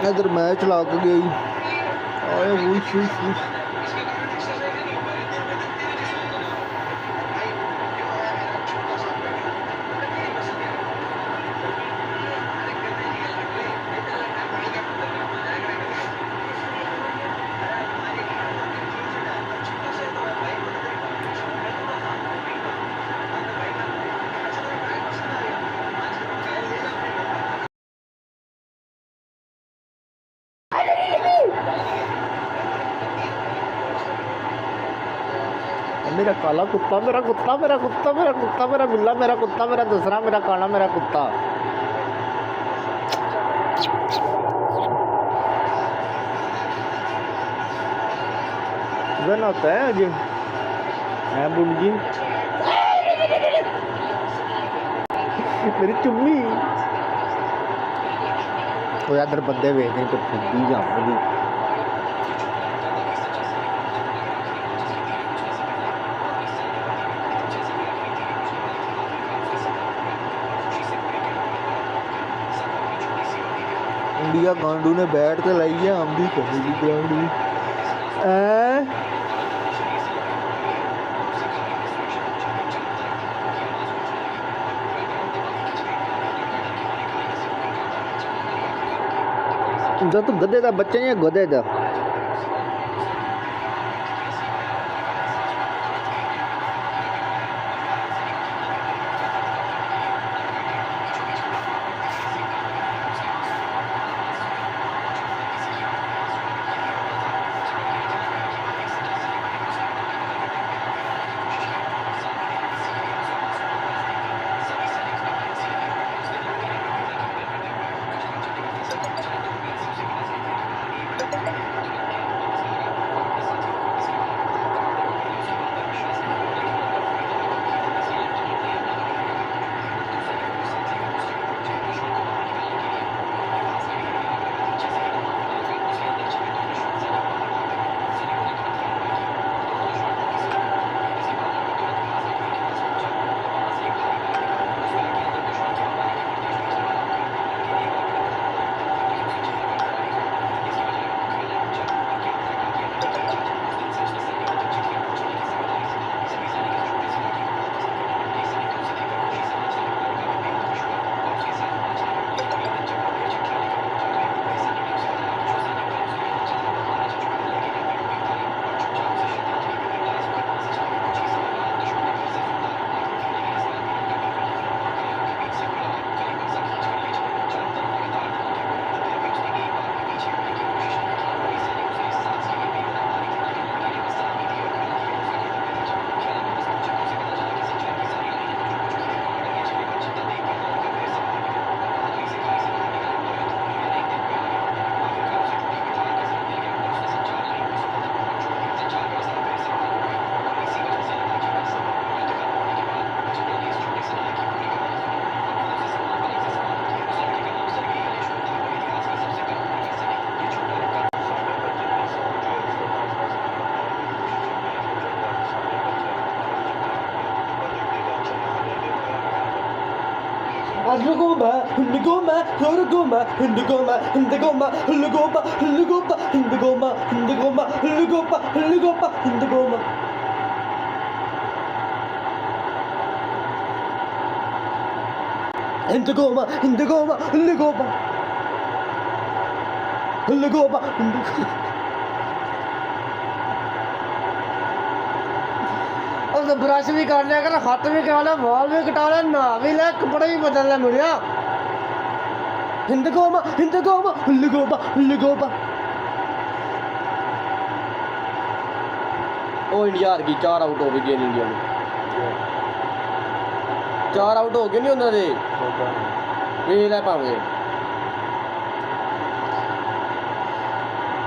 इधर मैच लग गई आए वुश वुश वुश। मेरा काला कुत्ता मेरा कुत्ता मेरा कुत्ता मेरा कुत्ता मेरा बिल्ला मेरा कुत्ता मेरा दूसरा मेरा काला मेरा कुत्ता। गन होता है आज है बुंजी मेरी चुम्मी वो यार बंदे वेखने तो फुद्दी जाऊंगी। इंडिया गांडू ने बैट तो लाई है हम भी कहेगी गांडू तू गधे का बच्चा या गधे का Lugoma, Lugoma, Lugoma, Lugoma, Lugoma, Lugoma, Lugoma, Lugoma, Lugoma, Lugoma, Lugoma, Lugoma. Indagoma, Indagoma, Lugoma, Lugoma, Lugoma. Brush भी कर लिया कर हाथ भी कटा लिया बाल भी कटा लिया ना भी लिया कपड़े भी बदल लिया मुड़िया हिंदगोमा हिंदगोमा हिंदगोमा हिंदगोमा ओ इंडिया हार गई 4 आउट हो गए गेम इंडिया में 4 आउट हो गए नहीं उन्होंने ये ले पावे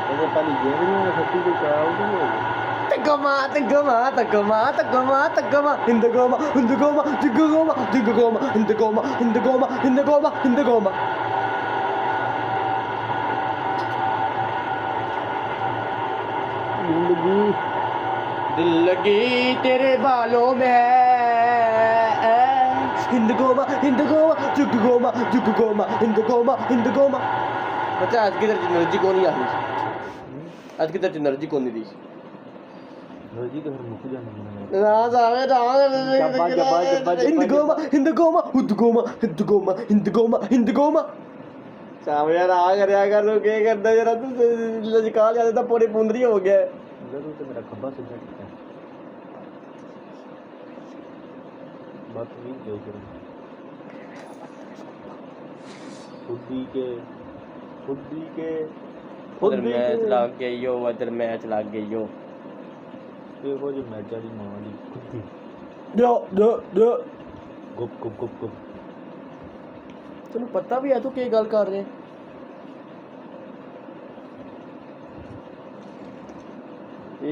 तो पहली गेम में 30 के 4 आउट हो गए Tagoma, Tagoma, Tagoma, Tagoma, Tagoma, Indagoma, Indagoma, Indagoma, Indagoma, Indagoma, Indagoma, Indagoma, Indagoma. दिल लगी तेरे बालों में Indagoma, Indagoma, Indagoma, Indagoma, Indagoma, Indagoma. बच्चा आज की तरह एनर्जी को नहीं आती आज की तरह एनर्जी को नहीं दी एनर्जी तो फिर मुक जानी है ना जावे ना हिंदगोमा हिंदगोमा हिंदगोमा हिंदगोमा हिंदगोमा हिंदगोमा सावे यार आ कर लो क्या करदा जरा तू लजका लिया तो पूरी पुंदरी हो गया जरूर तो मेरा खब्बा सीधा ठीक है बात नहीं जो करो खुदी के उधर मैच लग गई हो उधर मैच लग गई हो देखो जी मैच वाली मां दी खुदी जो गुप गुप गुप गुप ਤੈਨੂੰ ਪਤਾ ਵੀ ਹੈ ਤੂੰ ਕੀ ਗੱਲ ਕਰ ਰਿਹਾ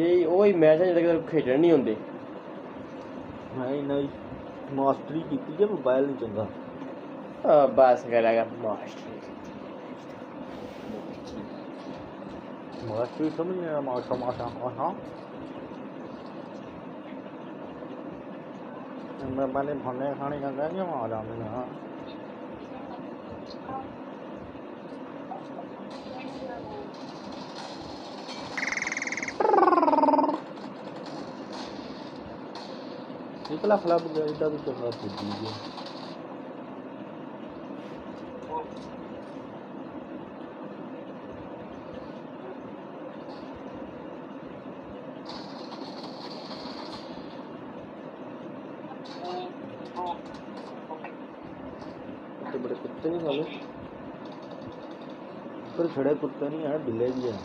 ਇਹ ਉਹੀ ਮੈਚ ਹੈ ਜਿਹੜੇ ਖੇਡਣ ਨਹੀਂ ਹੁੰਦੇ ਨਹੀਂ ਨਹੀਂ ਮਾਸਟਰੀ ਕੀਤੀ ਜੇ ਮੋਬਾਈਲ ਨਹੀਂ ਚੰਗਾ ਬਸ ਕਰਾਂਗਾ ਮਾਸਟਰੀ ਸਮਝ ਨਹੀਂ ਆਇਆ ਮਾਸ਼ਾ ਹਾਂ मैंने खाने खाने का कह दिया वहाँ जाने का निकला क्लब इधर भी चंगा पूजी गया बड़े कुत्ते नहीं साले पर छड़े कुत्ते नहीं है बिल्ले भी हैं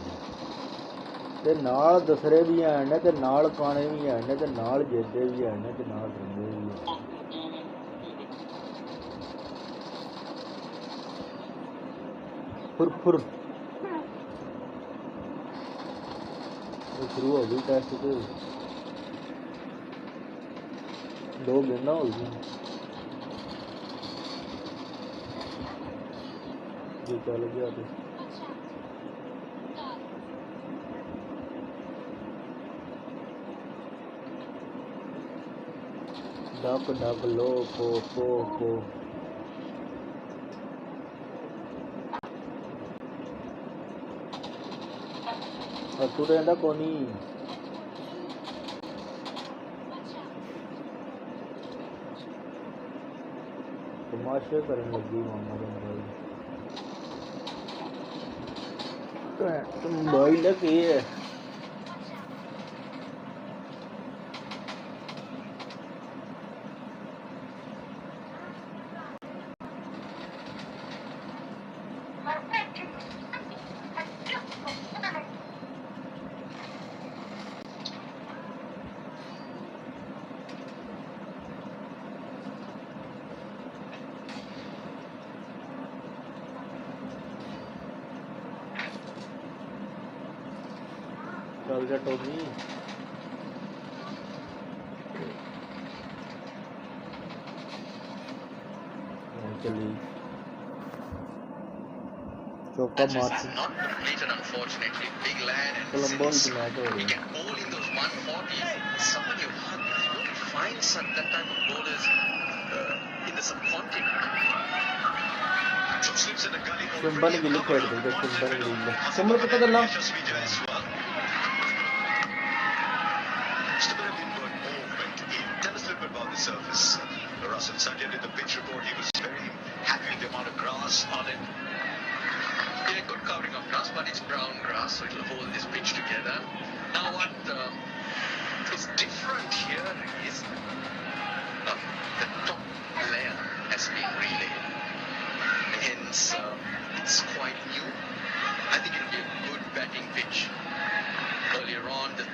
ते नाल दसरे भी हैं ते नाल काने भी हैं ते नाल जेदे भी हैं ते नाल रंगे भी हैं फुर शुरू हो गई टेस्ट तो 2 गेंदा हो गई ये चल गया तो डक लो को तू रहंदा कोनी तमाशे करने लगी मामा दे मोबाइल की है चल जा टोमी चली चौका मार कोलंबो की मैच हो रही है सिंबल गिल खेल दे सिंबल पता चलना surface. Russell Sadia did the pitch report. He was very happy with the amount of grass on it. Yeah, good covering of grass, but it's brown grass, so it'll hold this pitch together. Now what is different here is the top layer has been relayed. Hence, it's quite new. I think it'll be a good batting pitch. Earlier on, the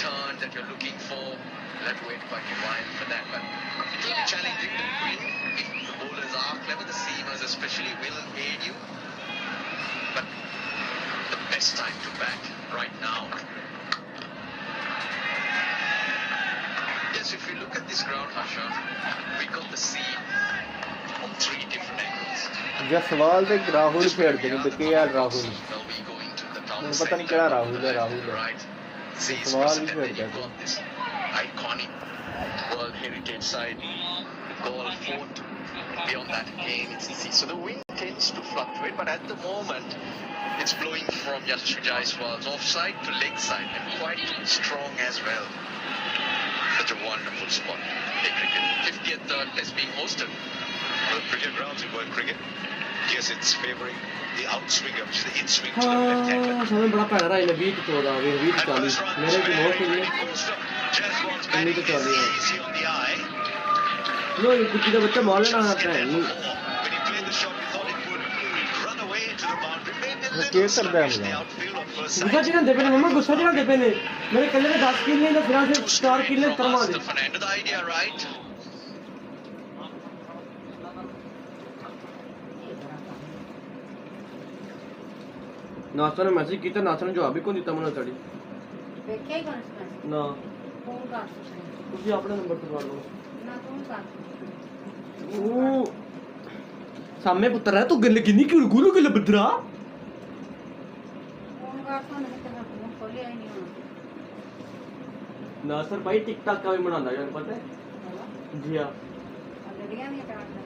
turn that you're looking for, you'll have to wait quite a while for that, but it will be challenging to win if the bowlers are clever. The seamers especially will aid you, but the best time to bat right now. Yes, if you look at this ground, Harsha, we got the sea on 3 different angles. Jaswal से राहुल खेलते हैं तो के यार राहुल मुझे पता नहीं क्या राहुल है जसवाल भी खेलता है iconic World Heritage site goal, fourth. Beyond that, again, it's easy. So the wind tends to fluctuate, but at the moment, it's blowing from Yashasvi Jaiswal's offside to leg side and quite strong as well. Such a wonderful spot. Hey, cricket. 50th test being hosted. Well, cricket grounds in world cricket. Yes, it's favouring the outswinger, which is the in-swing to the left hand. हाँ समय बड़ा पैर रहा है 20 14 20 40 मेरे को बहुत चाहिए Jaiswal's उन्हीं batting को is चाहिए easy on the eye. No ये कुछ तो बच्चा मार लेना आता है When he played the shot, we thought it would run away into the boundary. Maybe a वो little क्या करता है sluggish the मुझे? outfield on first गुस्सा sight. चिकन दे पे मम्मा गुस्सा चिकन दे पे ने मेरे कल्ले में 10 किल नहीं तो फिर से 4 किल ने From Tarma they Mustafa Fernando, the idea, right? नास्ता ने मैसेज किया नास्ता ने जवाब भी कौन दिता मना साड़ी ਵੇਖਿਆ ਹੀ ਕੋਣ ਸੀ ना ਫੋਨ ਕਰ ਤੁਸੀਂ ਤੁਸੀਂ ਆਪਣੇ ਨੰਬਰ ਤੋਂ ਕਰ ਲਓ ਨਾ ਫੋਨ ਕਰ ਉਹ ਸਾਹਮਣੇ ਪੁੱਤਰ ਹੈ ਤੂੰ ਗੱਲ ਕਿੰਨੀ ਕਿਉਂ ਗੁਰੂ ਗੱਲ ਬਦਰਾ ਫੋਨ ਕਰ ਤਾਂ ਨਹੀਂ ਤੇ ਫੋਨ ਖੋਲਿਆ ਹੀ ਨਹੀਂ ਹੁਣ ਨਾਸਰ ਭਾਈ ਟਿਕਟਾਕ ਕਾ ਵੀ ਬਣਾਉਂਦਾ ਜਾਨ ਪਤਾ ਹੈ ਜੀ ਆ ਗੱਡੀਆਂ ਵੀ ਕਰਾਂਦਾ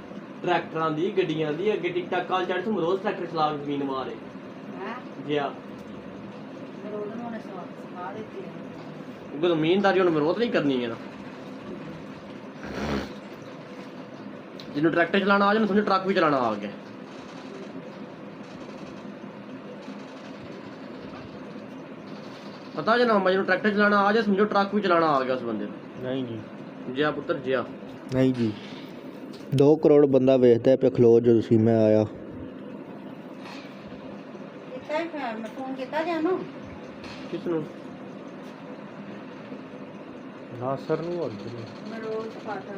ਟਰੈਕਟਰਾਂ ਦੀ ਗੱਡੀਆਂ ਦੀ ਅੱਗੇ ਟਿਕਟਾਕ ਕਾਲ ਚੜ੍ਹ ਤੂੰ ਰੋਜ਼ ਟਰੈਕਟਰ ਚਲਾ ਕੇ ਜ਼ਮੀਨ ਮਾਰੇ ਹੈ ਜੀ ਆ ਮੇਰੇ ਉਹਨਾਂ ਨੇ ਸਿਖਾ ਦਿੱਤੀ ਹੈ ਉਹ ਜ਼ਮੀਨਦਾਰੀ ਹੁਣ ਵਿਰੋਧ ਨਹੀਂ ਕਰਨੀ ਹੈ ਨਾ ਜਿਹਨੂੰ ਟਰੈਕਟਰ ਚਲਾਉਣਾ ਆ ਜਾਣ ਸਮਝ ਟਰੱਕ ਵੀ ਚਲਾਉਣਾ ਆ ਗਿਆ ਪਤਾ ਜੇ ਨਾ ਜਿਹਨੂੰ ਟਰੈਕਟਰ ਚਲਾਉਣਾ ਆ ਜਾ ਸਮਝੋ ਟਰੱਕ ਵੀ ਚਲਾਉਣਾ ਆ ਗਿਆ ਉਸ ਬੰਦੇ ਨੂੰ ਨਹੀਂ ਜੀ ਜਿਆ ਪੁੱਤਰ ਜਿਆ ਨਹੀਂ ਜੀ 2 ਕਰੋੜ ਬੰਦਾ ਵੇਖਦਾ ਪਿਆ ਖਲੋ ਜਦੋਂ ਸੀ ਮੈਂ ਆਇਆ ਕੀਤਾ ਹੀ ਮੈਂ ਫੋਨ ਕੀਤਾ ਜਾਨੂੰ ਕਿਸ ਨੂੰ ਨਾਸਰ ਨੂੰ ਹੋਰ ਕਿਹਨੂੰ ਮੈਂ ਰੋਜ਼ ਪਾਤਾ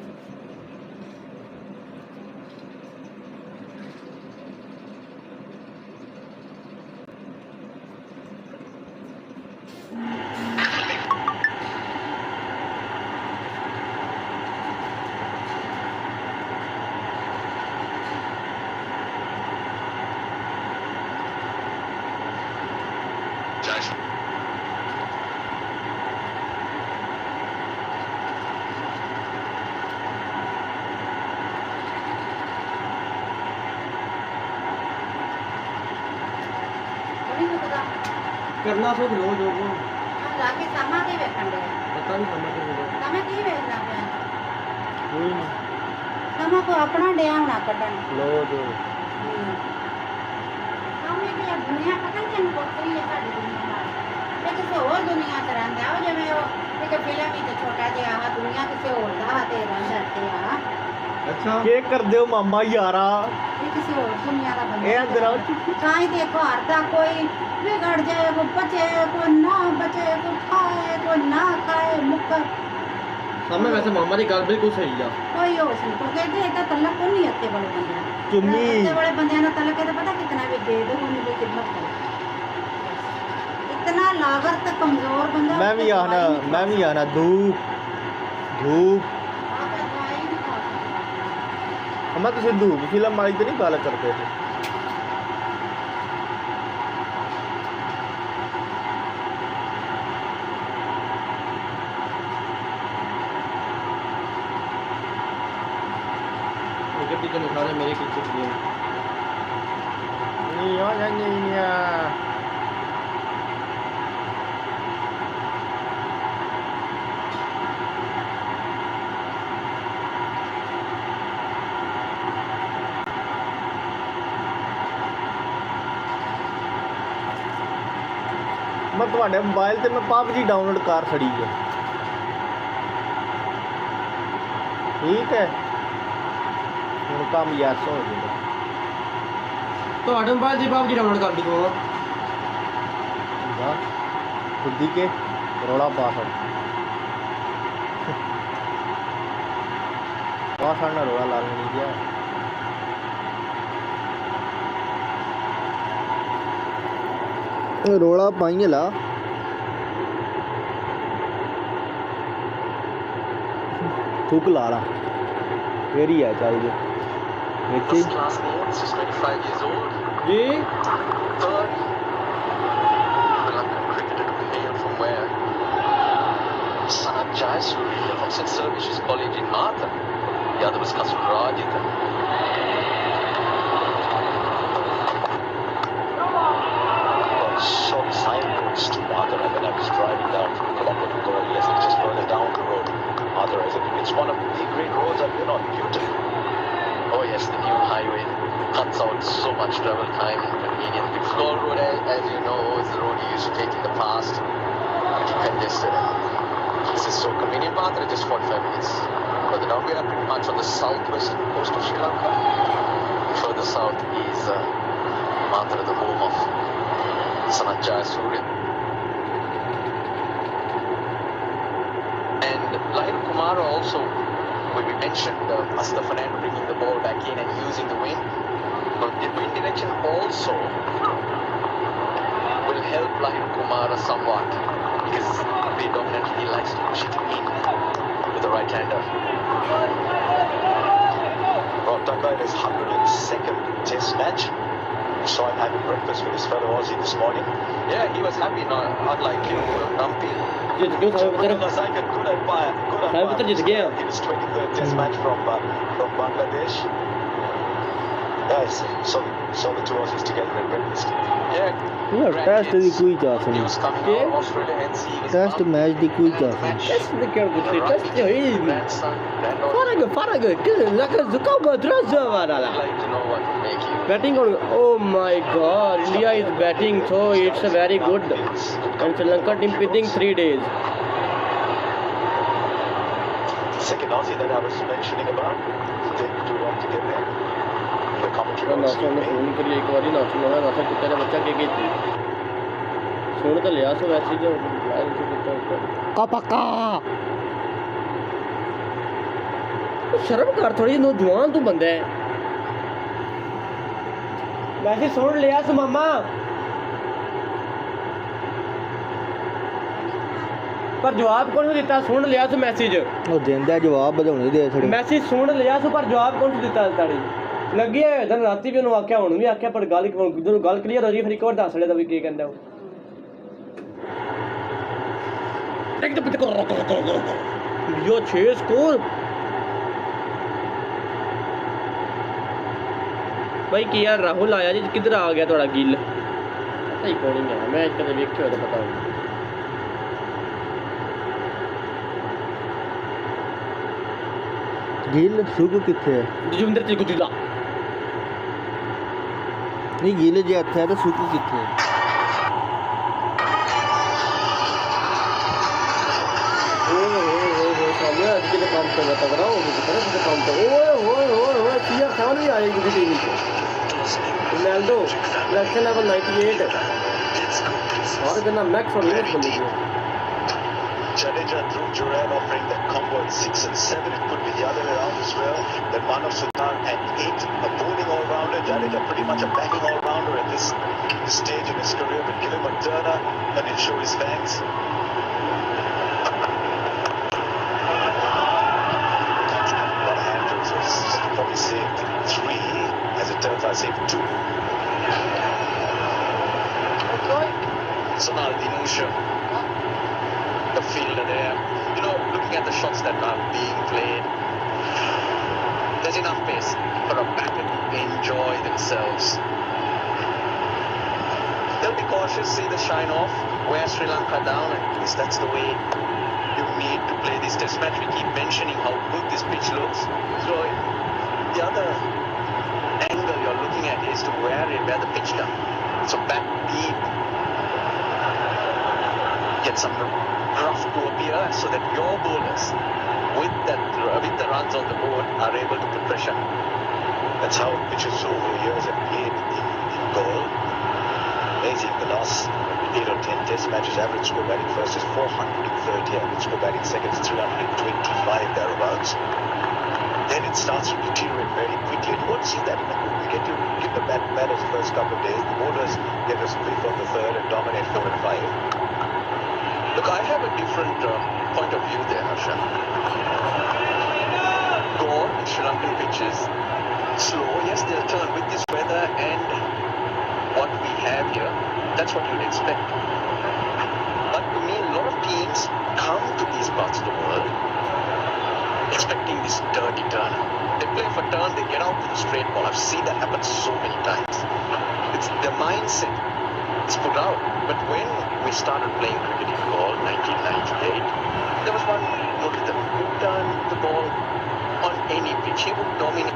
Jaiswal. ਕੋਈ ਨਹੀਂ ਪਤਾ ਕਰਨਾ ਸੋ ਖਲੋ ਜੋ ਕੋ ਆ ਲਾ ਕੇ ਸਾਮਾ ਕੇ ਵੇਖਣ ਦੇ ਪਤਾ ਨਹੀਂ ਸਮਝ ਨਹੀਂ ਸਾਮਾ ਕੀ ਵੇਖਦਾ ਪਿਆ ਕੋਈ ਨਹੀਂ ਸਾਮਾ ਕੋ ਆਪਣਾ ਡਿਆ ਹੋਣਾ ਕੱਢਣ ਖਲੋ ਜੋ ਸਾਮੇ ਦੀ ਇਹ ਦੁਨੀਆ ਪਤਾ ਨਹੀਂ ਕਿੰਨੀ ਕੋਤਰੀ ਹੈ ਸਾਡੀ ਦੁਨੀਆ ਨਾਲ ਇਹ ਕਿਸੇ ਹੋਰ ਦੁਨੀਆ ਚ ਰਹਿੰਦਾ ਉਹ ਜਿਵੇਂ ਉਹ ਇੱਕ ਫਿਲਮ ਵਿੱਚ ਛੋਟਾ ਜਿਹਾ ਆ ਦੁਨੀਆ ਕਿਸੇ ਹੋਰ ਦਾ ਤੇ ਰਹਿੰਦਾ ਤੇ ਆ ਅੱਛਾ ਕੀ ਕਰਦੇ ਹੋ ਮਾਮਾ ਯਾਰਾ ਇਹ ਕਿਸੇ ਹੋਰ ਦੁਨੀਆ ਦਾ ਬੰਦਾ ਇਹ ਅੰਦਰ ਆਓ ਤਾਂ ਹੀ ਤੇ ਘਰ ਦਾ ਕੋਈ ਵਿਗੜ ਜਾਏ ਕੋਈ ਬਚੇ ਕੋਈ ਨਾ ਬਚੇ ਕੋਈ ਖਾਏ ਕੋਈ ਨਾ ਖਾਏ ਮੁੱਕਰ ਸਾਹਮਣੇ ਵੈਸੇ ਮਾਮਾ ਦੀ ਗੱਲ ਬਿਲਕੁਲ ਸਹੀ ਆ ਕੋਈ ਹੋਸ਼ ਨਹੀਂ ਕਿਉਂਕਿ ਇਹਦੇ ਤਾਂ ਤਲਕ ਕੋਈ ਨਹੀਂ ਅੱਤੇ ਵਾਲੇ ਬੰਦੇ ਚੁੰਮੀ ਅੱਤੇ ਵਾਲੇ ਬੰਦਿਆਂ ਦਾ ਤਲਕ ਇਹਦਾ ਪਤਾ ਕਿਤਨਾ ਵੀ ਦੇ ਦੋ ਉਹਨੂੰ ਕੋਈ ਖਿਦਮਤ ਕਰੇ इतना लागर तक कमजोर बंदा मैं भी आना धूप धूप अम्मा तुझे धूप फिल्म वाली तो नहीं गाल करते थे गड्डी के सारे मेरे पीछे खड़े हैं नहीं आ जाएंगे मैं तुम्हारे मोबाइल ते मैं PUBG डाउनलोड कर छड़ी है ठीक है ਹੁਣ ਕੰਮ ਯਾਸ ਹੋ ਜਾਏਗਾ ਤੁਹਾਡੇ ਮੋਬਾਈਲ ਦੀ ਬਾਬੂ ਜੀ ਡਾਊਨਲੋਡ ਕਰ ਦਿਓ ਬਸ ਖੁੱਦੀ ਕੇ ਰੌਲਾ ਪਾ ਸੜ ਨਾ ਰੌਲਾ ਲਾ ਨਹੀਂ ਗਿਆ ਇਹ ਰੌਲਾ ਪਾਈਏ ਲਾ ਥੁੱਕ ਲਾ ਲਾ ਫੇਰ ਹੀ ਆ ਚੱਲ ਜੇ First class name, he's 25 years old. ਜੀ Third, Sri Lankan cricketer to hail from where? Sanat Jayasuriya from St. Servicius College in Martha. the other was Kasurajit. Saw the signpost to Mathura when I was driving down from Colombo to Goa. Yes, it's just further down the road. Mathura, it's one of the great roads I've been on. Beautiful. Oh yes, the new highway cuts out so much travel time and convenience. The Floor Road, as you know, is the road you used to take in the past. Pretty congested. This is so convenient. Mathura, just 45 minutes. Further down, we are pretty much on the southwestern coast of Sri Lanka. Further south is Mathura, the home of Sanachaya Surya. And Lahir Kumara also, when we mentioned Asta Fernando bringing the ball back in and using the wind, but the wind direction also will help Lahir Kumara somewhat because predominantly he likes to push it in with the right hander. Rob Tucker in his 102nd Test match. Saw him having breakfast with his fellow Aussie this morning. Yeah, he was happy, unlike you, Dumpy. जीत गए साहब Good बेचारा umpire. साहब बेचारा जीत गया In his 23rd Test match from Bangladesh. Yes, saw the two Aussies together at breakfast. Yeah, ਯਾਰ test ਦੀ ਕੋਈ ਚਾਸ ਨਹੀਂ news coming out of Australia and see his test mum match ਦੀ ਕੋਈ and ਚਾਸ the ਨਹੀਂ match. Test de chiar cu test de oi Grandson, granddaughter. Faragă că dacă jucau bătrâni vara I'd like to know what will make you. Batting on, oh my god, India is batting, so it's a very good. And Sri Lanka team pitching 3 days. Second Aussie that I was mentioning about. Didn't too long to get there. The commentary ਨਾ was ਸਾਨੂੰ phone ਕਰੀ ਇੱਕ ਵਾਰੀ ਨਾ ਸੁਣੋ ਨਾ ਕੁੱਤੇ ਦਾ ਬੱਚਾ ਕੀ ਕੀਤੀ ਸੁਣ ਤਾਂ ਲਿਆ ਸੋ ਵੈਸੇ ਜੋ ਲਾਇਨ ਤੋਂ ਕੁੱਤਾ ਕਾਪਾਕਾ ਸ਼ਰਮ ਕਰ ਥੋੜੀ ਨੌਜਵਾਨ ਤੂੰ ਬੰਦਾ ਹੈ ਵੈਸੇ ਸੁਣ ਲਿਆ ਸੋ ਮਾਮਾ ਪਰ ਜਵਾਬ ਕੌਣ ਦਿੱਤਾ ਸੁਣ ਲਿਆ ਸੋ ਮੈਸੇਜ ਉਹ ਦਿੰਦਾ ਜਵਾਬ ਵਧਾਉਣੇ ਦੇ ਥੋੜੇ ਮੈਸੇਜ ਸੁਣ ਲਿਆ ਸੋ ਪਰ ਜਵਾਬ ਕੌਣ ਦਿੱਤਾ ਤਾੜੀ ਲੱਗੀ ਹੈ ਦਿਨ ਰਾਤੀ ਵੀ ਉਹਨੂੰ ਆਖਿਆ ਹੁਣ ਵੀ ਆਖਿਆ ਪਰ ਗੱਲ ਜਦੋਂ ਗੱਲ ਕਲੀਅਰ ਹੋ ਜੀ ਫਿਰ ਇੱਕ ਵਾਰ ਦੱਸ ਲਿਆ ਤਾਂ ਵੀ ਕੀ ਕਹਿੰਦਾ ਉਹ यो 6 स्कोर भाई की यार राहुल आया जी किधर आ गया थोड़ा गिल पता ही कौन है मैं कदे वेखे हो तो पता हो ਗਿੱਲ ਸੁਗੂ ਕਿੱਥੇ ਹੈ ਜਜਵਿੰਦਰ ਤੇ ਗੁਜੂਲਾ ਨਹੀਂ ਗਿੱਲ ਜੇ ਇੱਥੇ ਹੈ ਤਾਂ ਸੁਗੂ ਕਿੱਥੇ ਹੈ सामने आज के काम कर रहा था वो कितना से काम कर ओए सीआर 7 भी आएगी किसी टीम से रोनाल्डो सिलेक्शन लेवल 98 और करना मैक्स और यूएस बनेगी Jadeja through Duran offering that combo at 6 and 7. It could be the other way around as well. Then Manav Sultan at 8, a bowling all-rounder. Jadeja pretty much a batting all-rounder at this stage in his career. But give him a turner and he'll show his fangs. Probably saved 3. As it turns out, saved 2. Sonal Dinusha, the fielder there. You know, looking at the shots that are being played, there's enough pace for a batter to enjoy themselves. They'll be cautious, see the shine off, wear Sri Lanka down, and at least that's the way you need to play this test match. We keep mentioning how good this pitch looks. So the other angle you're looking at is to wear the pitch down. So back deep, get some rough to appear so that your bowlers with the runs on the board are able to put pressure. That's how pitches over the years have played in goal. Amazing, the last 8 or 10 test matches, average score batting first is 430, average score batting second is 325 thereabouts. Then it starts to deteriorate very quickly. You won't see that in the group. You get to give the batters the first couple of days. The bowlers get a split on the third and dominate 4 and 5. Look, I have a different point of view there, Harsha. Gore in Sri Lankan pitches, slow, yes, they'll turn with this weather and what we have here. That's what you'd expect. But to me, a lot of teams come to these parts of the world expecting this dirty turn. They play for turn, they get out to the straight ball. I've seen that happen so many times. It's their mindset is put out. But when we started playing cricket in Galle, 1998, there was one Muralidharan who turned the ball on any pitch. He would dominate.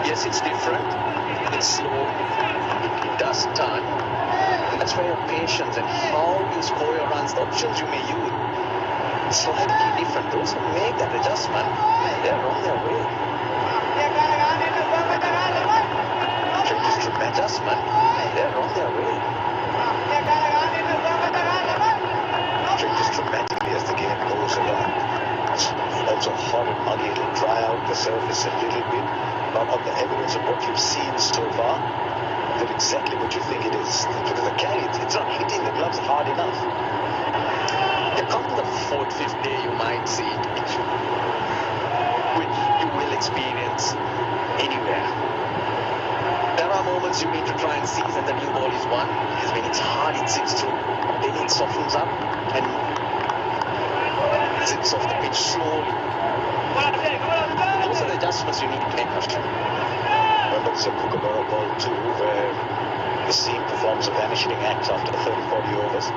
Yes, it's different. It's slow. It does turn. And that's where your patience and how you score your runs, the options you may use, it's slightly different. Those who make that adjustment, they're on their way. Just adjustment, they're on their way. Changes dramatically as the game goes along. It's also hot and muggy. It'll dry out the surface a little bit. But on the evidence of what you've seen so far, that exactly what you think it is. Because the carry, it's not hitting the gloves hard enough. You come to the fourth, fifth day, you might see it, which you will experience anywhere. There are moments you need to try and seize, and the new ball is one, because when it's hard, it zips through. Then it softens up and zips off the pitch slowly. Those are the adjustments you need to make after. Remember, it's a Kookaburra ball too, where the seam performs a vanishing act after 30-40 overs.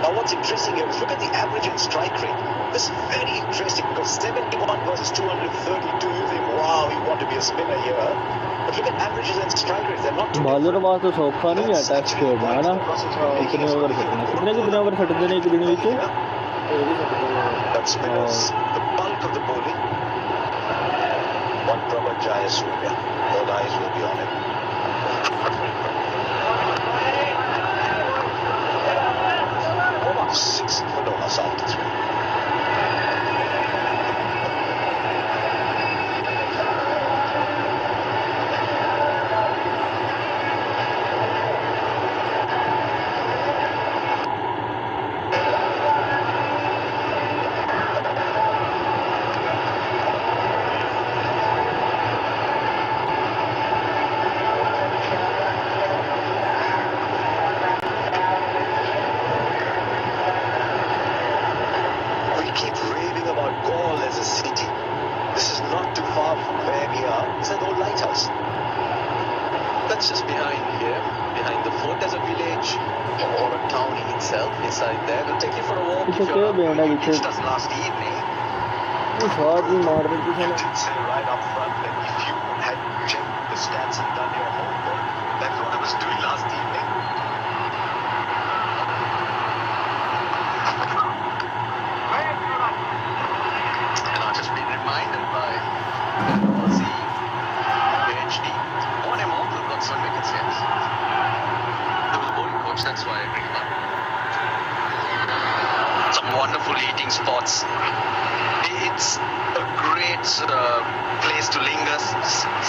Now, what's interesting here is look at the average and strike rate. This is very interesting because 71 versus 232. You think, wow, you want to be a spinner here. But look at averages and strike rates. They're not too bowler different. ਵਾਸਤੇ ਸੌਖਾ ਨਹੀਂ ਹੈ test ਖੇਡਣਾ ਹੈ ਨਾ ਕਿੰਨੇ over ਖੇਡਣਾ ਕਿੰਨੇ ਓਵਰ ਖੇਡਦੇ ਨੇ ਇੱਕ ਦਿਨ ਵਿੱਚ ਇਹ ਵੀ ਸਕਦੇ ਨੇ But spinners, the bulk of the bowling, one proper Jaya Surya. All eyes will be on him. Over 6 for Domas after 3. We keep raving about Galle as a city. This is not too far from where we are. It's an old lighthouse. That's just behind here, behind the fort. There's a village or a town in itself inside there. We'll take you for a walk. ਪਿੱਛੇ If ਕਿਹੜੇ you're band ਹੈ you ਪਿੱਛੇ reached us last evening. ਇਹ shot ਵੀ ਮਾਰ ਦਿੱਤੀ You ਸਾਨੂੰ did say right up front that if you had checked the stats and done your homework, that's what I was doing last evening. And I've just been reminded by Aussie PhD. On him all, got some wickets, yes. There was a bowling coach, that's why I bring him up. Some wonderful eating spots. It's a great place to linger.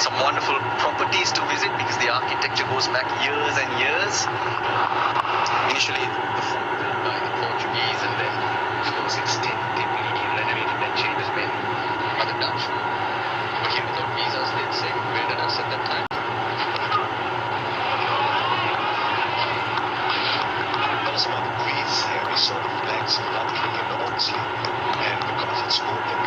Some wonderful properties to visit because the architecture goes back years and years. Initially, the fort built by the Portuguese and then it was extensively renovated and changes when other Dutch who came without visas, let's say, invaded us at that time. There are some other creeds here. We saw the flags fluttering enormously, and because it's open,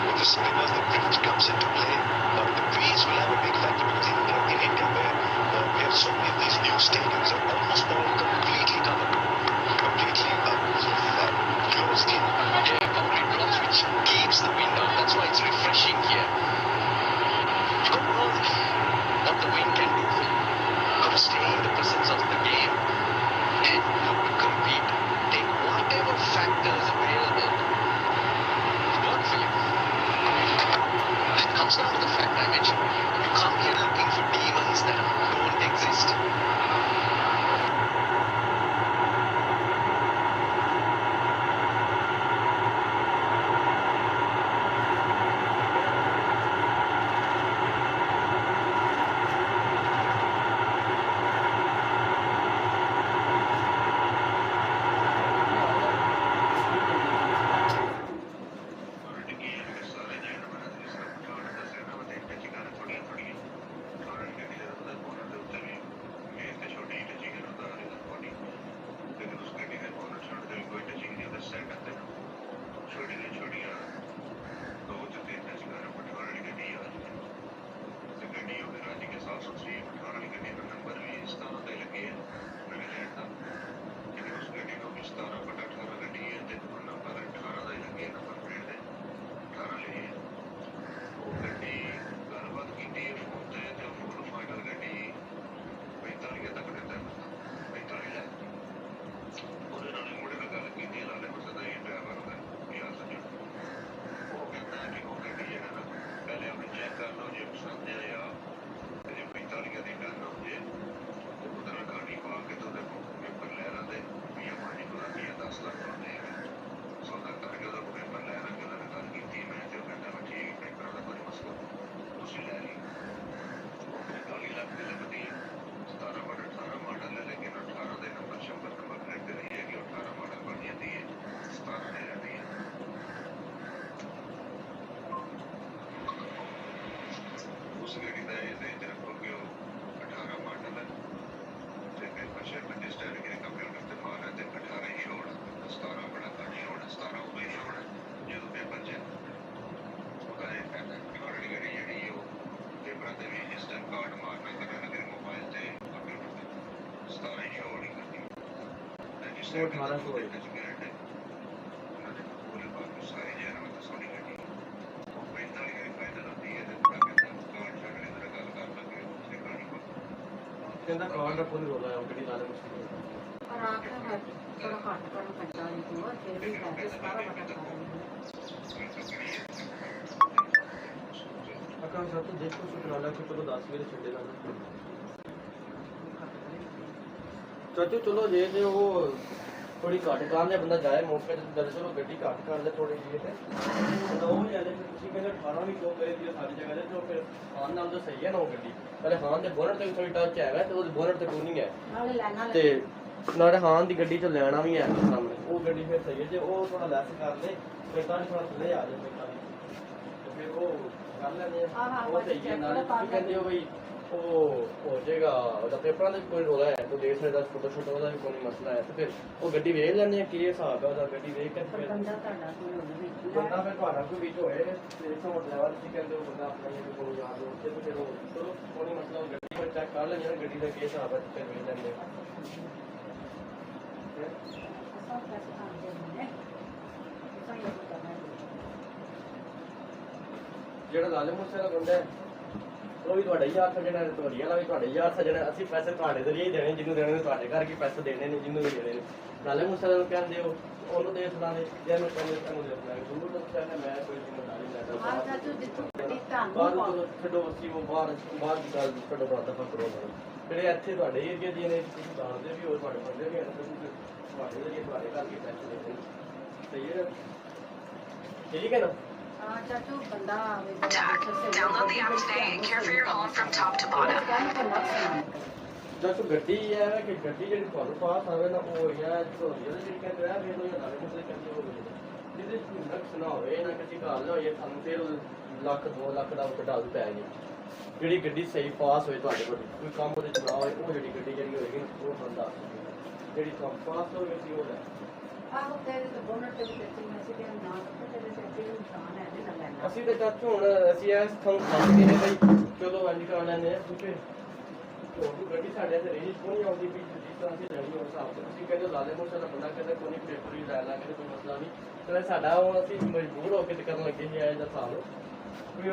with the spinners, the bridge comes into play. Now, the breeze will have a big factor because in India, where we have so many of these new stadiums, are almost all completely covered. 1800 ਹੋਏ ਕਹਿੰਦਾ ਕਾਰ ਦਾ ਕੋਈ ਰੋਲਾ ਹੈ ਗੱਡੀ ਲਾ ਲੈ ਮੁਸ਼ਕਿਲ ਪਰ ਆਖਰ ਮੈਂ ਥੋੜਾ ਘੱਟ ਕਰਨ ਪੈਂਦਾ ਨਹੀਂ ਤੂੰ ਫਿਰ ਵੀ ਪੈਸੇ ਸਾਰਾ ਬਟਾ ਕਰ ਅਕਾਂ ਸਭ ਤੋਂ ਦੇਖੋ ਸੁਕਰਾਲਾ ਕਿ ਕਦੋਂ 10 ਵਜੇ ਛੱਡੇ ਜਾਣਾ ਚਾਚੂ ਚਲੋ ਜੇ ਤੇ ਉਹ ਥੋੜੀ ਘੱਟ ਕਾਰ ਦੇ ਬੰਦਾ ਜਾਏ ਮੌਕੇ ਤੇ ਚੱਲ ਚਲੋ ਗੱਡੀ ਘੱਟ ਕਰ ਲੈ ਥੋੜੀ ਜਿਹੀ ਤੇ ਉਹ ਜਾਲੇ ਤੁਸੀਂ ਕਹਿੰਦੇ 18 ਵੀ ਕਿਉਂ ਕਰੇ ਦੀ ਸਾਰੀ ਜਗ੍ਹਾ ਤੇ ਫਿਰ ਹਾਂ ਨਾਲ ਤਾਂ ਸਹੀ ਹੈ ਨਾ ਉਹ ਗੱਡੀ ਪਹਿਲੇ ਹਾਂ ਦੇ ਬੋਨਟ ਤੇ ਥੋੜੀ ਟੱਚ ਹੈਗਾ ਤੇ ਉਹਦੇ ਬੋਨਟ ਤੇ ਕੋਈ ਨਹੀਂ ਹੈ ਨਾਲੇ ਲੈਣਾ ਤੇ ਨਾਲੇ ਹਾਂ ਦੀ ਗੱਡੀ ਚ ਲੈਣਾ ਵੀ ਹੈ ਸਾਹਮਣੇ ਉਹ ਗੱਡੀ ਫਿਰ ਸਹੀ ਹੈ ਜੇ ਉਹ ਥੋੜਾ ਲੈਸ ਕਰ ਲੈ ਫਿਰ ਤਾਂ ਥੋੜਾ ਥੱਲੇ ਆ ਜਾਵੇ ਤੇ ਫਿਰ ਉਹ ਕਰ ਲੈਂਦੇ ਆ ਉਹ ਸਹੀ ਹੈ ਨਾਲੇ ਤੁਸੀਂ ਕਹਿੰਦੇ ਹੋ ਬਈ ਉਹ ਹੋ ਜਾਏਗਾ ਉਹਦਾ ਪੇਪਰਾਂ ਦਾ ਕੋਈ ਰੋਲਾ ਹੈ ਤੇ ਦੇਖ ਸਕਦਾ ਫੋਟੋ ਸ਼ੂਟ ਉਹਦਾ ਵੀ ਕੋਈ ਮਸਲਾ ਹੈ ਤੇ ਫਿਰ ਉਹ ਗੱਡੀ ਵੇਖ ਲੈਂਦੇ ਆ ਕੀ ਹਿਸਾਬ ਹੈ ਉਹਦਾ ਗੱਡੀ ਵੇਖ ਕੇ ਫਿਰ ਬੰਦਾ ਤੁਹਾਡਾ ਕੋਈ ਹੋਵੇ ਬੰਦਾ ਫਿਰ ਤੁਹਾਡਾ ਕੋਈ ਵਿੱਚ ਹੋਏ ਤੇ ਸੋਟ ਲੈਵਲ ਤੁਸੀਂ ਕਹਿੰਦੇ ਹੋ ਬੰਦਾ ਆਪਣਾ ਇਹ ਕੋਈ ਯਾਦ ਹੋ ਤੇ ਫਿਰ ਉਹ ਚਲੋ ਕੋਈ ਮਸਲਾ ਉਹ ਗੱਡੀ ਫਿਰ ਚੈੱਕ ਕਰ ਲੈਂਦੇ ਆ ਗੱਡੀ ਦਾ ਕੀ ਹਿਸਾਬ ਹੈ ਤੇ ਵੇਖ ਲੈਂਦੇ ਆ ਸਭ ਪੈਸੇ ਆਉਂਦੇ ਨੇ ਸਹੀ ਹੈ ਕਰਨਾ ਜਿਹੜਾ ਲਾਲੇ ਮੂਸੇ ਦਾ ਬੰਦਾ ਹੈ ਉਹ ਵੀ ਤੁਹਾਡਾ ਯਾਰ ਸੱਜਣਾ ਤੁਹਾਡੀ ਵਾਲਾ ਵੀ ਤੁਹਾਡੇ ਯਾਰ ਸੱਜਣਾ ਅਸੀਂ ਪੈਸੇ ਤੁਹਾਡੇ ਜ਼ਰੀਏ ਹੀ ਦੇਣੇ ਜਿਹਨੂੰ ਦੇਣੇ ਨੇ ਤੁਹਾਡੇ ਕਰਕੇ ਪੈਸੇ ਦੇਣੇ ਨੇ ਜਿਹਨੂੰ ਵੀ ਦੇਣੇ ਨੇ ਲਾਲੇ ਮੂਸੇ ਨੂੰ ਕਹਿੰਦੇ ਹੋ ਉਹਨੂੰ ਦੇ ਸਦਾਂਗੇ ਜਿਹਨੂੰ ਕਹਿੰਦੇ ਸਾਨੂੰ ਦੇ ਸਦਾਂਗੇ ਗੁਰੂ ਨੂੰ ਕਹਿੰਦੇ ਮੈਂ ਕੋਈ ਜ਼ਿੰਮੇਵਾਰੀ ਨਹੀਂ ਲੈਂਦਾ ਆਹ ਚਾਚੂ ਜਿੱਥੋਂ ਗੱਡੀ ਬਾਹਰ ਤੁਹਾਨੂੰ ਛੱਡੋ ਅਸੀਂ ਉਹ ਬਾਹਰ ਦੀ ਗੱਲ ਛੱਡੋ ਬਾਅਦ ਦਾ ਕਰੋ ਜਿਹੜੇ ਇੱਥੇ ਤੁਹਾਡੇ ਏਰੀਆ ਦੀਆਂ ਨੇ ਤੁਸੀਂ ਜਾਣਦੇ ਵੀ ਹੋ ਤੁਹਾਡੇ ਬੰਦੇ ਵੀ ਹਨ ਤੁਸੀਂ ਤੁਹਾਡੇ ਜ਼ਰੀਏ ਤੁਹਾਡੇ ਕਰਕੇ ਪੈਸੇ ਦੇਣੇ ਨੇ ਸਹੀ ਹੈ ਠੀਕ ਹੈ ਨਾ ਹਾਂ ਚਾਚੂ ਬੰਦਾ ਆਵੇ Download the app today and care for your home from top to bottom. ਜਦ ਗੱਡੀ ਹੈ ਕਿ ਗੱਡੀ ਜਿਹੜੀ ਤੁਹਾਨੂੰ ਪਾਸ ਆਵੇ ਨਾ ਉਹ ਜਾਂ ਜਿਹੜੀ ਕਹਿੰਦੇ ਆ ਫਿਰ ਉਹ ਨਾਲੇ ਮੁਸਲੇ ਕਹਿੰਦੇ ਹੋ ਜਿਹਦੇ ਨਕਸ ਨਾ ਹੋਵੇ ਨਾ ਕਿਸੇ ਘਰ ਨਾ ਹੋਏ ਸਾਨੂੰ ਫਿਰ ਲੱਖ 2 ਲੱਖ ਦਾ ਕਢਾਲ ਪੈ ਗਈ ਜਿਹੜੀ ਗੱਡੀ ਸਹੀ ਪਾਸ ਹੋਏ ਤੁਹਾਡੇ ਕੋਲ ਕੋਈ ਕੰਮ ਉਹਦੇ ਚ ਨਾ ਹੋਏ ਉਹ ਜਿਹੜੀ ਗੱਡੀ ਜਿਹੜੀ ਹੋਏਗੀ ਉਹ ਬੰਦਾ ਜਿਹੜੀ ਕੰਮ ਪਾਸ ਹੋਵੇ ਸੀ ਉਹ ਲੈ ਆਹੋ ਤੇਰੇ ਤੇ ਬੋਨਟ ਤੇ ਵੀ ਦਿੱਤੀ ਮੈਂ ਸੀ ਤੇ ਨਾ ਤੇਰੇ ਤੇ ਅੱਗੇ ਨਿਸ਼ਾਨ ਹੈ ਤੇ ਨਾ ਲੈਣਾ ਅਸੀਂ ਤੇ ਚਾਚੂ ਹੁਣ ਅਸੀਂ ਇਸ ਥਾਂ ਖਾਂਦੇ ਨੇ ਬਈ ਚਲੋ ਇੰਜ ਕਰ ਲੈਂਦੇ ਆ ਕਿਉਂਕਿ ਉਹ ਗੱਡੀ ਸਾਡੇ ਤੇ ਰੇਂਜ ਕੋਈ ਆਉਂਦੀ ਵੀ ਜਿਸ ਤਰ੍ਹਾਂ ਅਸੀਂ ਲੈਣੀ ਉਸ ਹਿਸਾਬ ਤੇ ਅਸੀਂ ਕਹਿੰਦੇ ਲਾਲੇ ਮੋਸਾ ਦਾ ਬੰਦਾ ਕਹਿੰਦਾ ਕੋਈ ਪੇਪਰ ਹੀ ਲੈ ਲਾਂਗੇ ਕੋਈ ਮਸਲਾ ਨਹੀਂ ਤੇ ਸਾਡਾ ਉਹ ਅਸੀਂ ਮਜਬੂਰ ਹੋ ਕੇ ਤੇ ਕਰਨ ਲੱਗੇ ਸੀ ਐਜ ਦਾ ਸਾਲ ਕੋਈ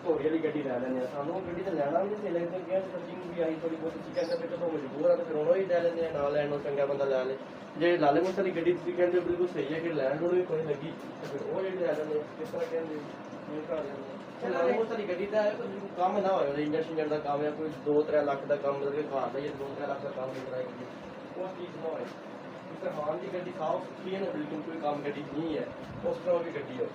ਘੋੜੀ ਵਾਲੀ ਗੱਡੀ ਲੈ ਲੈਂਦੇ ਆ ਸਾਨੂੰ ਉਹ ਗੱਡੀ ਤੇ ਲੈਣਾ ਵੀ ਨਹੀਂ ਲੱਗਦਾ ਗਿਆ ਸੱਚੀ ਨੂੰ ਵੀ ਆਈ ਥੋੜੀ ਬਹੁਤ ਅਸੀਂ ਕਹਿੰਦੇ ਵੀ ਜਦੋਂ ਮਜਬੂਰ ਆ ਤੇ ਫਿਰ ਉਹ ਹੀ ਲੈ ਲੈਂਦੇ ਆ ਨਾਲ ਲੈਣ ਨੂੰ ਚੰਗਾ ਬੰਦਾ ਲੈ ਲੈ ਜੇ ਲਾਲੇ ਮੋਸਾ ਦੀ ਗੱਡੀ ਤੁਸੀਂ ਕਹਿੰਦੇ ਬਿਲਕੁਲ ਸਹੀ ਹੈ ਕਿ ਲੈਣ ਨੂੰ ਵੀ ਕੋਈ ਲੱਗੀ ਤੇ ਫਿਰ ਉਹ ਜਿਹੜੀ ਲੈ ਲੈਂਦੇ ਕਿਸ ਤਰ੍ਹਾਂ ਕਹਿੰਦੇ ਇਹ ਕਰ ਲੈਂਦੇ ਲਾਲੇ ਮੋਸਾ ਦੀ ਗੱਡੀ ਦਾ ਕੰਮ ਨਾ ਹੋਇਆ ਇੰਜਨ ਦਾ ਕੰਮ ਹੈ ਕੋਈ 2-3 ਲੱਖ ਦਾ ਕੰਮ ਮਤਲਬ ਘਰ ਦਾ ਜਾਂ 2-3 ਲੱਖ ਦਾ ਕੰਮ ਕਰਾਏਗੀ ਉਹ ਚੀਜ਼ ਨਾ ਹੋਏ ਇਸ ਹਾਂ ਦੀ ਗੱਡੀ ਸਾਫ ਸੁਥਰੀ ਹੈ ਨਾ ਬਿਲਕੁਲ ਕੋਈ ਕੰਮ ਗੱਡੀ ਨਹੀਂ ਹੈ ਉਸ ਤਰ੍ਹਾਂ ਦੀ ਗੱਡੀ ਹੋ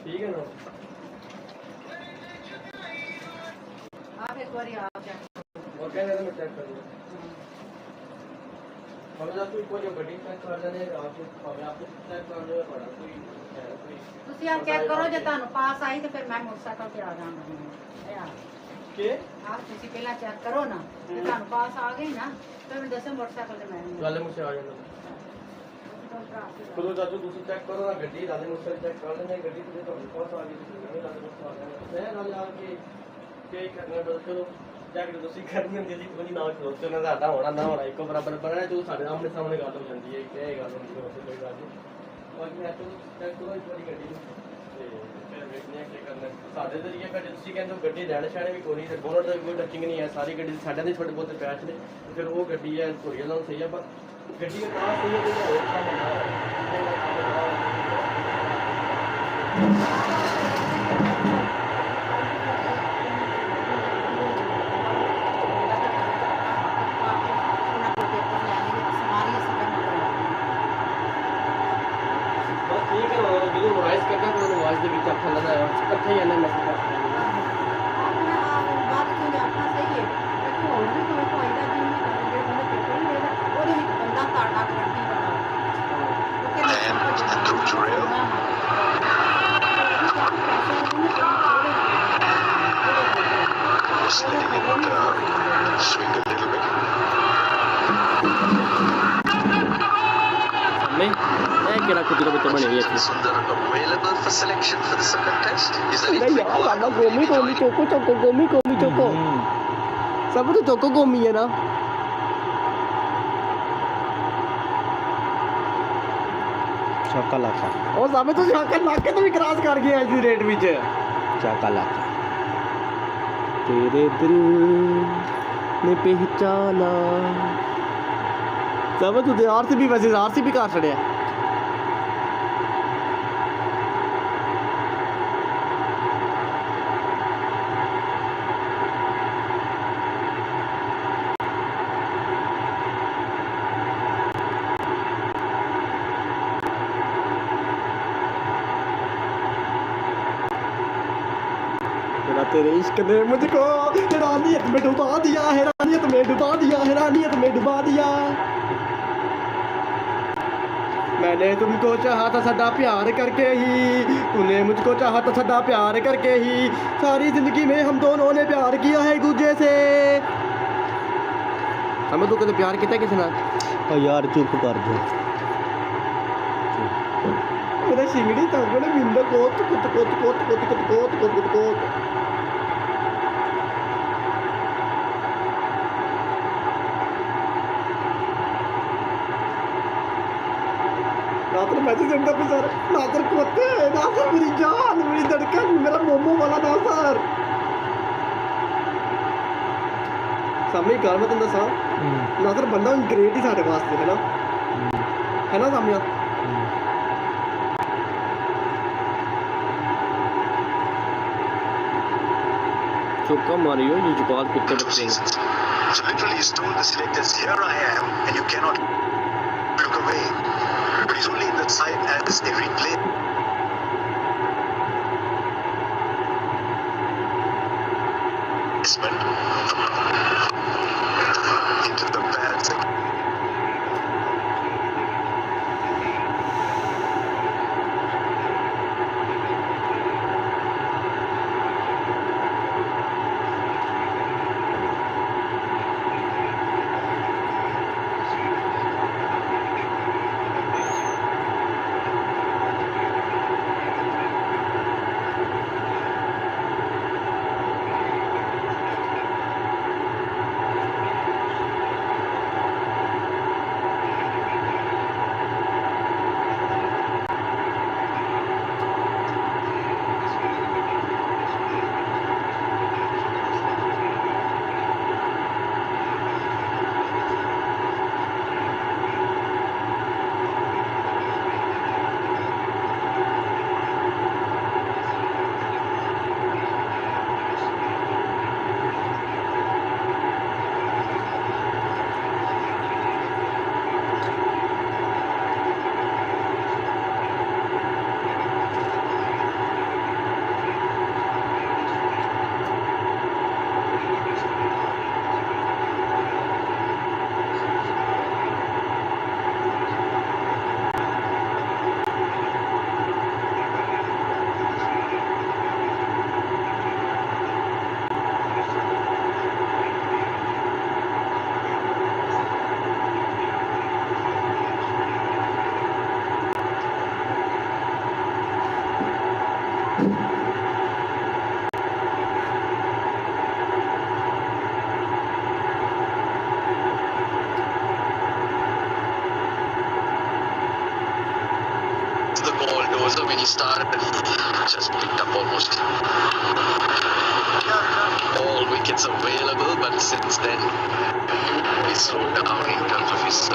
ਠੀਕ ਹੈ ਨਾ ਆਪ ਇੱਕ ਵਾਰੀ ਆਪ ਜਾ और क्या कहते हैं मैं चेक कर लूँ हम जब कोई जो गड्डी चेक कर लेने आप हमें आप चेक कर लो बड़ा कोई है कोई ਤੁਸੀਂ ਆ ਚੈੱਕ ਕਰੋ ਜੇ ਤੁਹਾਨੂੰ ਪਾਸ ਆਈ ਤੇ ਫਿਰ ਮੈਂ ਮੋਟਰਸਾਈਕਲ ਤੇ ਆ ਜਾਵਾਂਗੀ ਯਾਰ के ਆਪ ਤੁਸੀਂ ਪਹਿਲਾਂ ਚੈੱਕ ਕਰੋ ਨਾ ਜੇ ਤੁਹਾਨੂੰ ਪਾਸ ਆ ਗਈ ਨਾ ਫਿਰ ਮੈਨੂੰ ਦੱਸੋ ਮੋਟਰਸਾਈਕਲ ਤੇ ਮੈਂ लाले मुझसे आ जाना चलो चाचू दूसरी चेक करो ना गड्डी लाले मुझसे चेक कर लेने गड्डी तुझे तो पास आ गई मैं लाले मुझसे आ जाना मैं लाले आके क्या करना बस चलो जाके ਤੁਸੀਂ ਕਰਨੀ ਹੁੰਦੀ ਸੀ ਕੋਈ ਨਾ ਖਲੋਤੇ ਨਾ ਸਾਡਾ ਹੋਣਾ ਨਾ ਹੋਣਾ ਇੱਕੋ ਬਰਾਬਰ ਬਣਨਾ ਜੋ ਸਾਡੇ ਆਮਣੇ ਸਾਹਮਣੇ ਗੱਲ ਹੋ ਜਾਂਦੀ ਹੈ ਕਿ ਇਹ ਗੱਲ ਹੁੰਦੀ ਹੈ ਕੋਈ ਗੱਲ ਨਹੀਂ ਬਾਕੀ ਹੈ ਤੋਂ ਚੈੱਕ ਕਰੋ ਇੱਕ ਵਾਰੀ ਗੱਡੀ ਨੂੰ ਤੇ ਫਿਰ ਵੇਖਦੇ ਆ ਕੀ ਕਰਨਾ ਸਾਡੇ ਜ਼ਰੀਏ ਫਿਰ ਤੁਸੀਂ ਕਹਿੰਦੇ ਹੋ ਗੱਡੀ ਲੈਣ ਛਾਣੇ ਵੀ ਕੋਈ ਨਹੀਂ ਤੇ ਬੋਨਟ ਦਾ ਕੋਈ ਟੱਚਿੰਗ ਨਹੀਂ ਹੈ ਸਾਰੀ ਗੱਡੀ ਸਾਡਿਆਂ ਦੇ ਛੋਟੇ ਬਹੁਤੇ ਪੈਚ ਨੇ ਫਿਰ ਉਹ ਗੱਡੀ ਹੈ ਥੋੜੀ ਨਾਲ ਸਹੀ ਹੈ ਪਰ ਗੱਡੀ ਦਾ ਪਾਸ ਸਹੀ ਹੈ ਤੇ ਹੋਰ ਕੰਮ ਹੁੰਦਾ आवाज ਦੇ ਵਿੱਚ ਅੱਖਾਂ ਲਗਾਇਆ ਇਕੱਠੇ ਹੀ ਆਨੇ ਮੈਸੇਜ ਕਰਦੇ ਬਾਤ ਕੀ ਆਪਣਾ ਸਹੀ ਹੈ ਕਿ ਹੋਰ ਵੀ ਕੋਈ ਫਾਇਦਾ ਨਹੀਂ ਹੈ ਜਿਹੜੇ ਬੰਦੇ ਪੇਪਰ ਨਹੀਂ ਲੈਦਾ ਉਹਦੇ ਵਿੱਚ ਬੰਦਾ ਤਾੜਾ ਗਰੰਟੀ ਵਾਲਾ Just letting the motor swing a little bit. ਕਿਹੜਾ ਕੁਦਰਤ ਵਿੱਚ ਬਣੀ ਹੈ Sundar available for selection for the second test? Is that ਨਹੀਂ ਯਾਰ ਸਾਡਾ ਗੋਮੀ ਚੋਕੋ सब तो चौको घूमी है ना चाका लाका और सब तो छक्का लाके तो भी क्रॉस कर गया इस रेट विच चाका लाका तेरे दिल ने पहचाना सब तू आरसीबी वैसे आरसीबी कर छड़िया तेरे इश्क ने मुझको हैरानियत में डुबा दिया हैरानियत में डुबा दिया हैरानियत में डुबा दिया मैंने तुमको चाहा था सदा प्यार करके ही तूने मुझको चाहा था सदा प्यार करके ही सारी जिंदगी में हम दोनों ने प्यार किया है एक दूसरे से हमें तो कभी प्यार किया किसी ने ओ यार चुप कर दो मेरा शिंगड़ी तक बड़े मिंदा कोत कोत कोत कोत कोत कोत कोत कोत कोत नासर मैसेज सेंड पे सर नासर कोते नासर मेरी जान मेरी धड़कन मेरा मोमो वाला नासर सामने घर में तुम दसा नासर बंदा ग्रेट ही साढ़े वास्ते है ना सामने चौका मारियो ये जुबान कुत्ते बच्चे So literally he's told the selectors, here I am, and you cannot look away. But he's only in the side as every play. Into the pads. When he started, just picked up almost all wickets available, but since then he slowed down in terms of his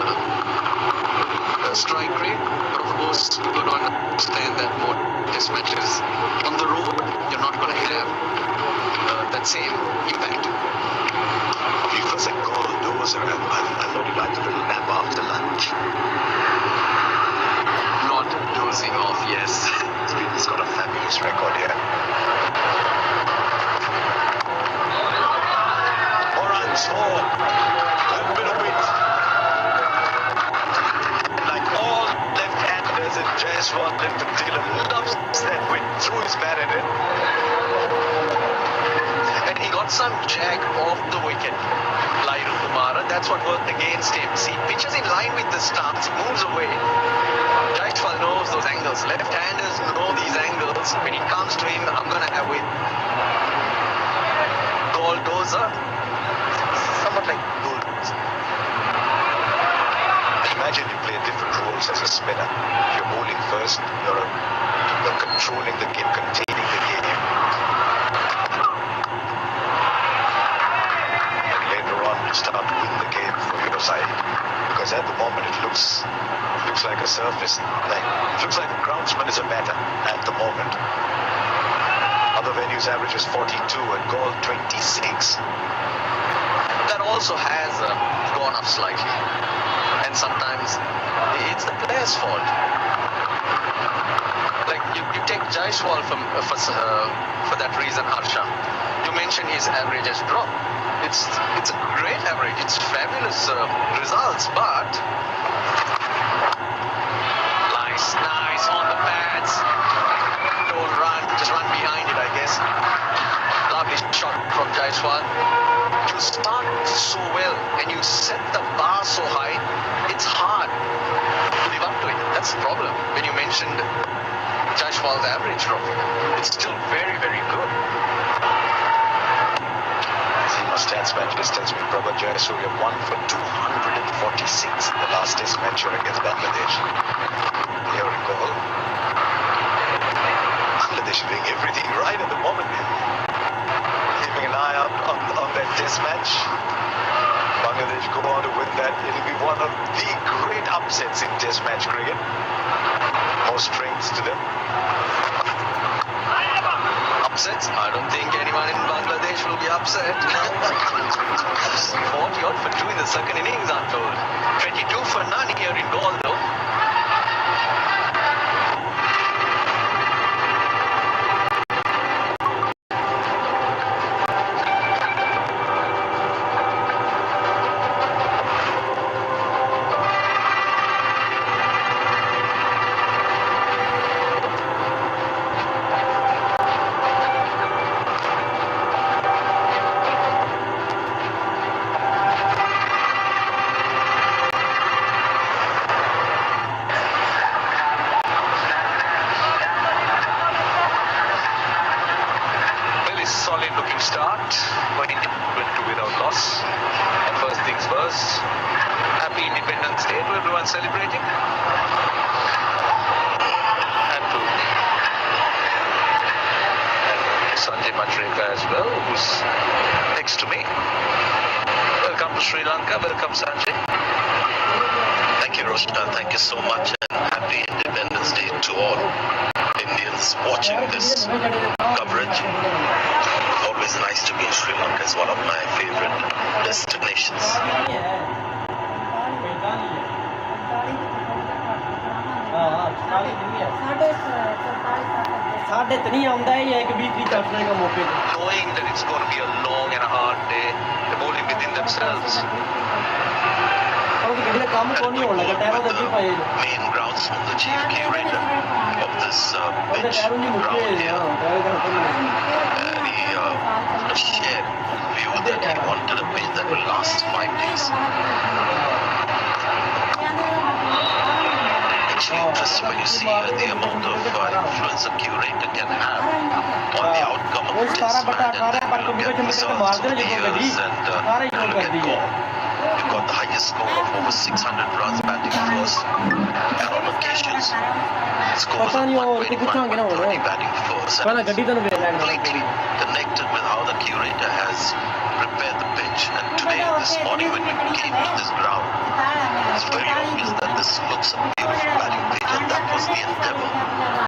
strike rate. But of course, people don't understand that more test matches on the road, you're not going to have that same impact. He was a bulldozer, and I thought he liked a little nap after lunch. Not dozing off, yes. He's got a fabulous record here. 4 runs for a bit of it. Like all left-handers, and Jaiswal in particular loves that wind through his bat at it. And he got some jag off the wicket. Lairu Kumara, that's what worked against him. See, pitches in line with the stumps, moves away. Jaiswal knows those angles. Left-handers know these angles. When it comes to him, I'm going to have with Bulldozer. not like good. Imagine you play different roles as a spinner. If you're bowling first, you're controlling the game, containing the game. And later on, you start to win the game for your side. Because at the moment, it looks like a surface. It looks like a groundsman is a batter at the moment. Other venues averages 42 and goal 26. That also has gone up slightly. And sometimes it's the player's fault. Like you take Jaiswal for that reason, Harsha. You mentioned his average has dropped. It's a great average. It's fabulous results, but nice on the pads. Don't run, just run behind it, I guess. Lovely shot from Jaiswal. You start so well and you set the bar so high, it's hard to live up to it. That's the problem. When you mentioned Jaiswal's average drop, it's still very, very good. See my stats match list tells me Prabhat Jayasuriya 1 for 246 in the last test match against Bangladesh. Here we go. Bangladesh is doing everything right at the moment. Keeping an eye out on that test match. Bangladesh go on to win that. It'll be one of the great upsets in test match cricket. More strengths to them. Upsets? I don't think anyone in Bangladesh will be upset. 40 odd for 2 in the second innings, I'm told. 22 for none here in goal, though. Solid looking start, but it went to without loss. And first things first, happy Independence Day to everyone celebrating. And to Sanjay Matreka as well, who's next to me. Welcome to Sri Lanka. Welcome, Sanjay. Thank you, Roshna. Thank you so much, and happy Independence Day to all Indians watching this coverage. Always nice to be in Sri Lanka. It's one of my favorite destinations. साढ़े तो नहीं आउंदा है एक 20 चलने का मौके पे Knowing that it's going to be a long and a hard day, the bowling within themselves. और गड्डी का काम कौन नहीं होने लगा टायरों का जी पाए Main groundsman, the chief curator of this pitch ground here, and he shared view that he wanted a pitch that will last 5 days. Actually interesting when you see the amount of influence a curator can have on the outcome of a test match, and then you look at results over the years and you look at goal. You got the highest score of over 600 runs batting first, and on occasions scores of 120, 130 batting first, and completely connected with how the curator has prepared the pitch. And today, this morning when we came to this ground, it's very obvious that this looks a beautiful batting pitch, and that was the endeavor